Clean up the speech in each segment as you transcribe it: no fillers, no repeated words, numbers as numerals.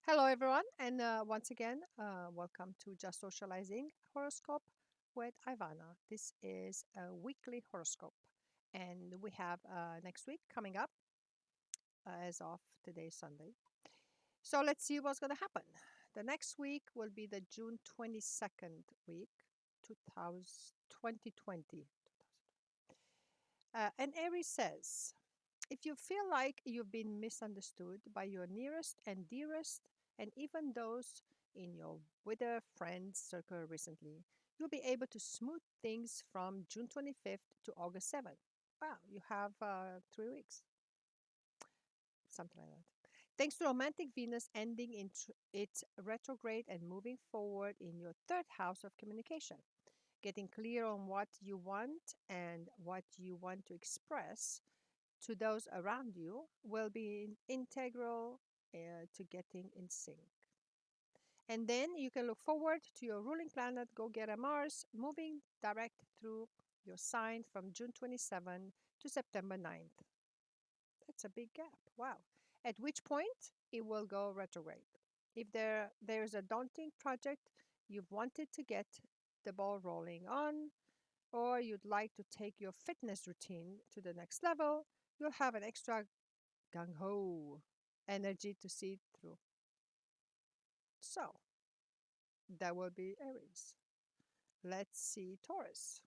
Hello, everyone, and once again, welcome to Just Socializing Horoscope with Ivana. This is a weekly horoscope, and we have next week coming up as of today, Sunday. So let's see what's going to happen. The next week will be the June 22nd week, 2020. And Aries says, if you feel like you've been misunderstood by your nearest and dearest, and even those in your wider friends circle recently, you'll be able to smooth things from June 25th to August 7th. Wow, you have 3 weeks, something like that. Thanks to romantic Venus ending in its retrograde and moving forward in your third house of communication. Getting clear on what you want and what you want to express to those around you will be integral to getting in sync. And then you can look forward to your ruling planet, go get a Mars, moving direct through your sign from June 27 to September 9th. That's a big gap. Wow. At which point it will go retrograde. If there's a daunting project you've wanted to get the ball rolling on, or you'd like to take your fitness routine to the next level, you'll have an extra gung ho energy to see it through. So that will be Aries. Let's see Taurus.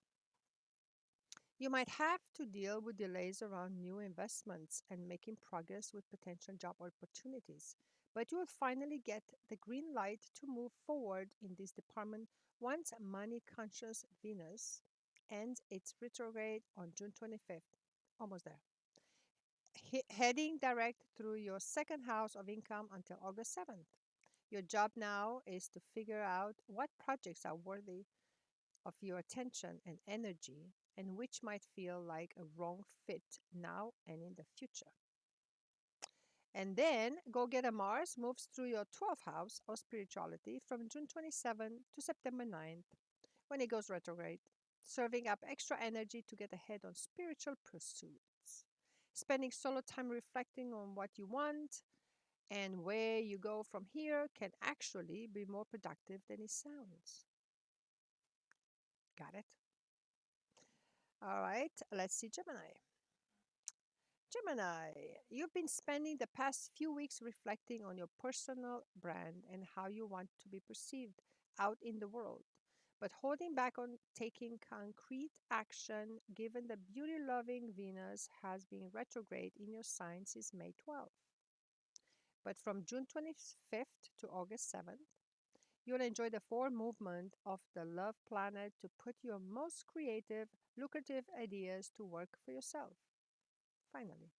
You might have to deal with delays around new investments and making progress with potential job opportunities, but you will finally get the green light to move forward in this department once money conscious Venus ends its retrograde on June 25th. Almost there. Heading direct through your second house of income until August 7th. Your job now is to figure out what projects are worthy of your attention and energy and which might feel like a wrong fit now and in the future. And then Go Get a Mars moves through your 12th house of spirituality from June 27 to September 9th when it goes retrograde, serving up extra energy to get ahead on spiritual pursuits. Spending solo time reflecting on what you want and where you go from here can actually be more productive than it sounds. Got it? All right, let's see Gemini. Gemini, you've been spending the past few weeks reflecting on your personal brand and how you want to be perceived out in the world, but holding back on taking concrete action given the beauty loving Venus has been retrograde in your sign since May 12th. But from June 25th to August 7th, you'll enjoy the forward movement of the love planet to put your most creative, lucrative ideas to work for yourself. Finally,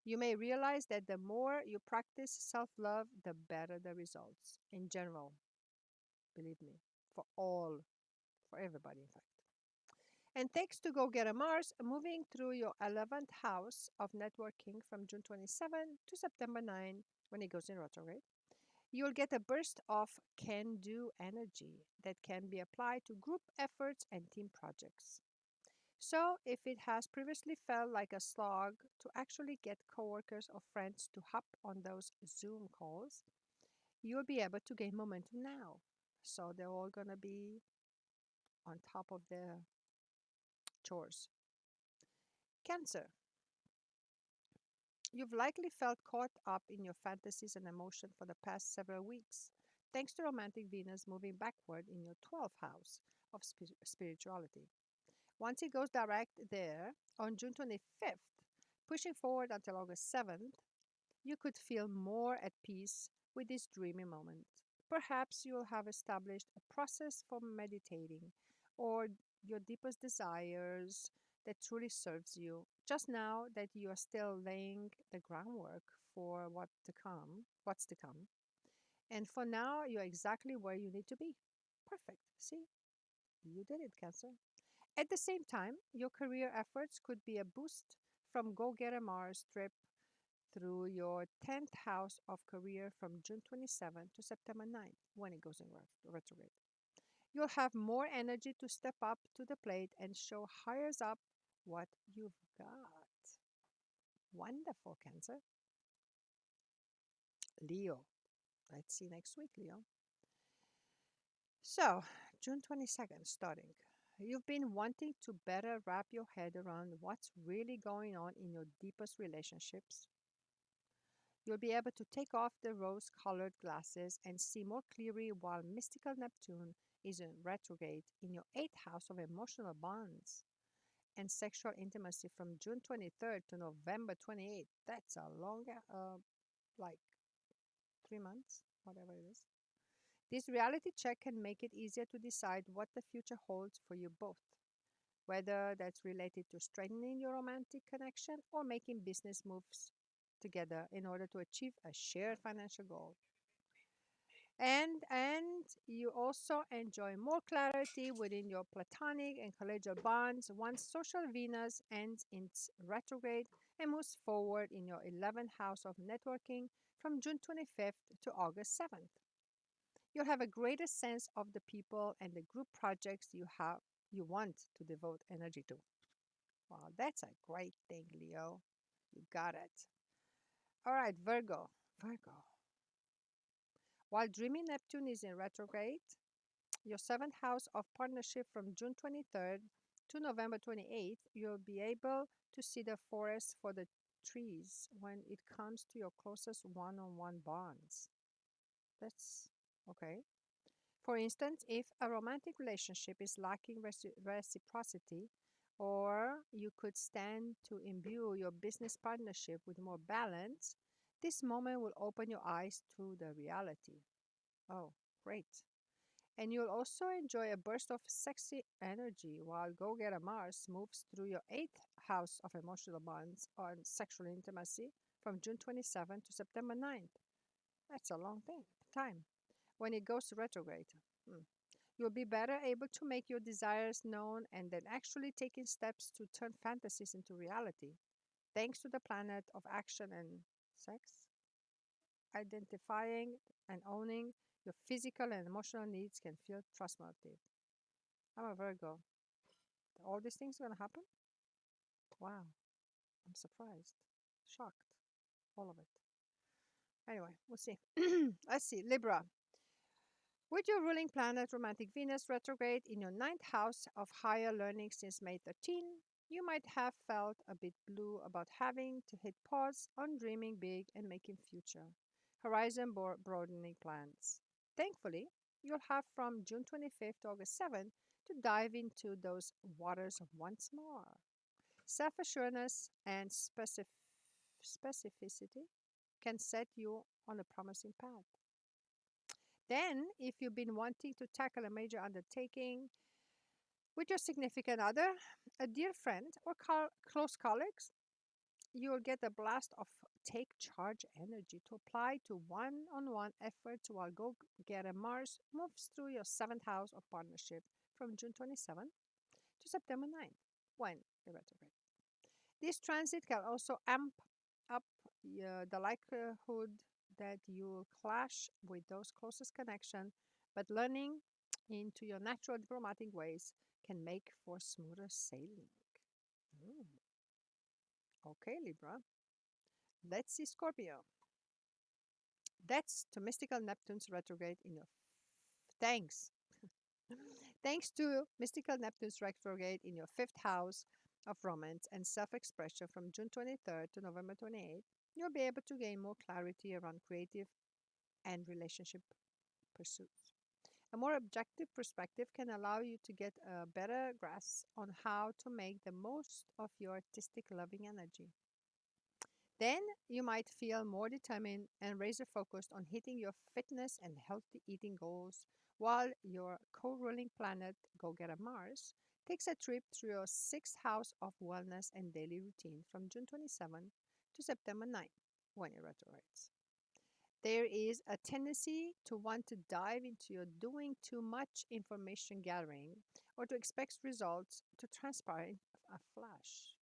you may realize that the more you practice self love, the better the results. In general, believe me, for all, for everybody, in fact. And thanks to Go Get a Mars, moving through your 11th house of networking from June 27 to September 9 when it goes in retrograde, you'll get a burst of can do energy that can be applied to group efforts and team projects. So, if it has previously felt like a slog to actually get coworkers or friends to hop on those Zoom calls, you'll be able to gain momentum now. So, they're all going to be on top of their chores. Cancer, you've likely felt caught up in your fantasies and emotion for the past several weeks, thanks to romantic Venus moving backward in your 12th house of spirituality. Once it goes direct there on June 25th, pushing forward until August 7th, you could feel more at peace with this dreamy moment. Perhaps you'll have established a process for meditating or your deepest desires that truly serves you. Just now that you are still laying the groundwork for what's to come. And for now, you're exactly where you need to be. Perfect. See, you did it, Cancer. At the same time, your career efforts could be a boost from Go Get a Mars trip through your 10th house of career from June 27 to September 9 when it goes in retrograde. You'll have more energy to step up to the plate and show higher up what you've got. Wonderful, Cancer. Leo. Let's see next week, Leo. So, June 22nd, starting. You've been wanting to better wrap your head around what's really going on in your deepest relationships. You'll be able to take off the rose colored glasses and see more clearly while mystical Neptune is in retrograde in your eighth house of emotional bonds and sexual intimacy from June 23rd to November 28th. That's a long, like 3 months, whatever it is. This reality check can make it easier to decide what the future holds for you both, whether that's related to strengthening your romantic connection or making business moves together in order to achieve a shared financial goal. And you also enjoy more clarity within your platonic and collegial bonds once social Venus ends its retrograde and moves forward in your 11th house of networking from June 25th to August 7th. You'll have a greater sense of the people and the group projects you want to devote energy to. Wow, that's a great thing, Leo. You got it. All right, Virgo. Virgo. While dreamy Neptune is in retrograde, your seventh house of partnership from June 23rd to November 28th, you'll be able to see the forest for the trees when it comes to your closest one on one bonds. That's okay. For instance, if a romantic relationship is lacking reciprocity, or you could stand to imbue your business partnership with more balance, this moment will open your eyes to the reality. Oh, great. And you'll also enjoy a burst of sexy energy while Go Getter Mars moves through your eighth house of emotional bonds on sexual intimacy from June 27th to September 9th. That's a long time when it goes to retrograde. Hmm. You'll be better able to make your desires known and then actually taking steps to turn fantasies into reality. Thanks to the planet of action and sex, identifying and owning your physical and emotional needs can feel trustworthy. I'm a Virgo. All these things are going to happen? Wow. I'm surprised. Shocked. All of it. Anyway, we'll see. Let's see. Libra. With your ruling planet, romantic Venus retrograde in your ninth house of higher learning since May 13, you might have felt a bit blue about having to hit pause on dreaming big and making future horizon-broadening plans. Thankfully, you'll have from June 25th to August 7th to dive into those waters once more. Self-assuredness and specificity can set you on a promising path. Then, if you've been wanting to tackle a major undertaking with your significant other, a dear friend, or close colleagues, you'll get a blast of take charge energy to apply to one on one efforts while Go Getter Mars moves through your seventh house of partnership from June 27th to September 9th, when the retrograde. This transit can also amp up the likelihood that you'll clash with those closest connection, but learning into your natural diplomatic ways can make for smoother sailing. Mm. Okay, Libra. Let's see Scorpio. That's to mystical Neptune's retrograde in your thanks. Thanks to mystical Neptune's retrograde in your fifth house of romance and self-expression from June 23rd to November 28th, you'll be able to gain more clarity around creative and relationship pursuits. A more objective perspective can allow you to get a better grasp on how to make the most of your artistic loving energy. Then you might feel more determined and razor focused on hitting your fitness and healthy eating goals while your co ruling planet, Go Getter Mars, takes a trip through your sixth house of wellness and daily routine from June 27 to September 9 when it retrogrades. There is a tendency to want to dive into your doing too much information gathering or to expect results to transpire in a flash.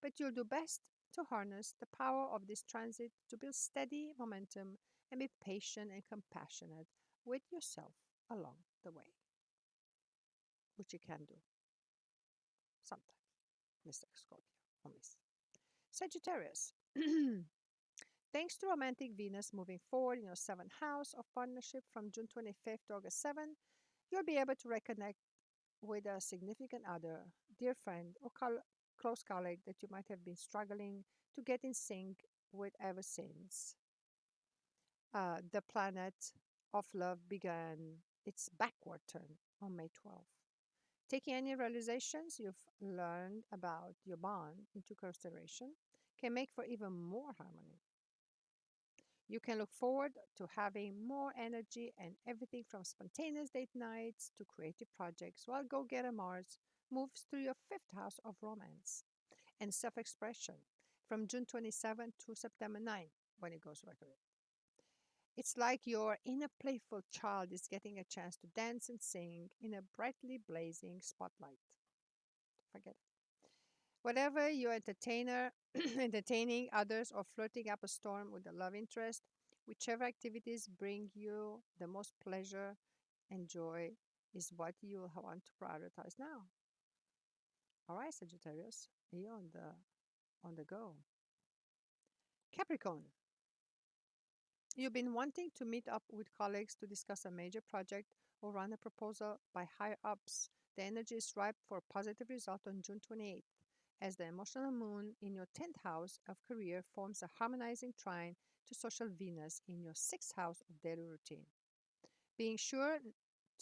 But you'll do best to harness the power of this transit to build steady momentum and be patient and compassionate with yourself along the way, which you can do sometimes, Mr. Scorpio or Miss Sagittarius. Thanks to romantic Venus moving forward in your seventh house of partnership from June 25th to August 7th, you'll be able to reconnect with a significant other, dear friend, or close colleague that you might have been struggling to get in sync with ever since the planet of love began its backward turn on May 12th. Taking any realizations you've learned about your bond into consideration can make for even more harmony. You can look forward to having more energy and everything from spontaneous date nights to creative projects while Go Getter Mars moves through your fifth house of romance and self expression from June 27th to September 9th when it goes retrograde. It's like your inner playful child is getting a chance to dance and sing in a brightly blazing spotlight. Forget it. Whatever you're entertaining others or flirting up a storm with a love interest, whichever activities bring you the most pleasure and joy is what you want to prioritize now. All right, Sagittarius, you're on the go. Capricorn, you've been wanting to meet up with colleagues to discuss a major project or run a proposal by higher ups. The energy is ripe for a positive result on June 28th, as the emotional moon in your 10th house of career forms a harmonizing trine to social Venus in your 6th house of daily routine. Being sure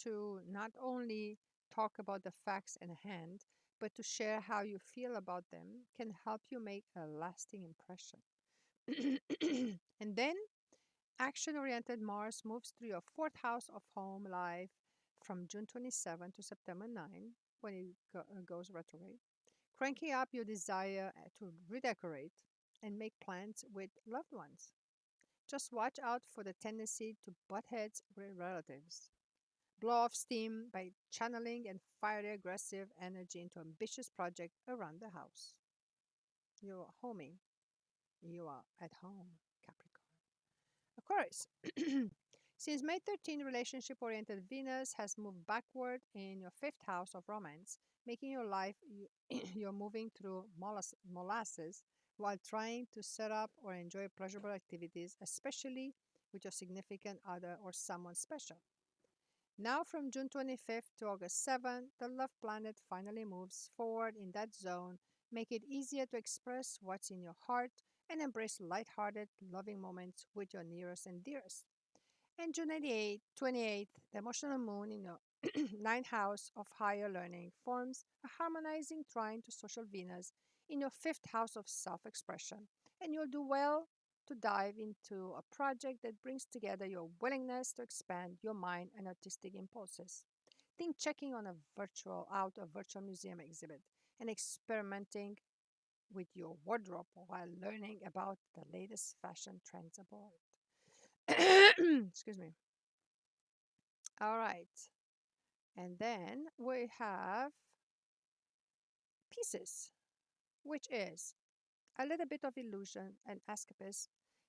to not only talk about the facts in hand, but to share how you feel about them can help you make a lasting impression. And then action oriented Mars moves through your fourth house of home life from June 27 to September 9 when it goes retrograde, cranking up your desire to redecorate and make plans with loved ones. Just watch out for the tendency to butt heads with relatives. Blow off steam by channeling and fiery aggressive energy into ambitious project around the house. You're homing. You are at home, Capricorn. Aquarius. Since May 13, relationship oriented Venus has moved backward in your fifth house of romance, making your life you're moving through molasses while trying to set up or enjoy pleasurable activities, especially with your significant other or someone special. Now, from June 25th to August 7th, the love planet finally moves forward in that zone, make it easier to express what's in your heart and embrace light-hearted, loving moments with your nearest and dearest. And June 28th, the emotional moon in your ninth house of higher learning forms a harmonizing trine to social Venus in your fifth house of self expression. And you'll do well to dive into a project that brings together your willingness to expand your mind and artistic impulses. Think checking on a virtual museum exhibit and experimenting with your wardrobe while learning about the latest fashion trends abroad. Excuse me. All right. And then we have pieces, which is a little bit of illusion and escapism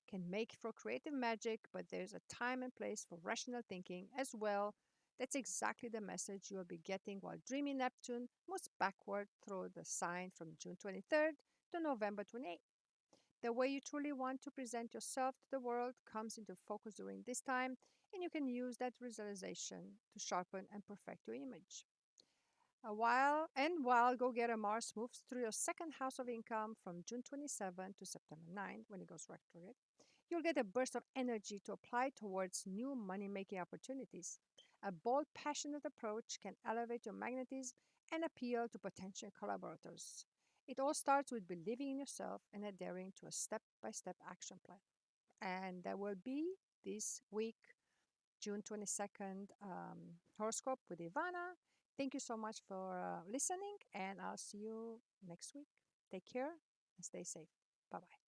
can make for creative magic, but there's a time and place for rational thinking as well. That's exactly the message you'll be getting while Dreamy Neptune moves backward through the sign from June 23rd to November 28th. The way you truly want to present yourself to the world comes into focus during this time, and you can use that visualization to sharpen and perfect your image. While Go Getter Mars moves through your second house of income from June 27 to September 9 when it goes retrograde, you'll get a burst of energy to apply towards new money making opportunities. A bold, passionate approach can elevate your magnetism and appeal to potential collaborators. It all starts with believing in yourself and adhering to a step by step action plan. And there will be this week, June 22nd, horoscope with Ivana. Thank you so much for listening, and I'll see you next week. Take care and stay safe. Bye bye.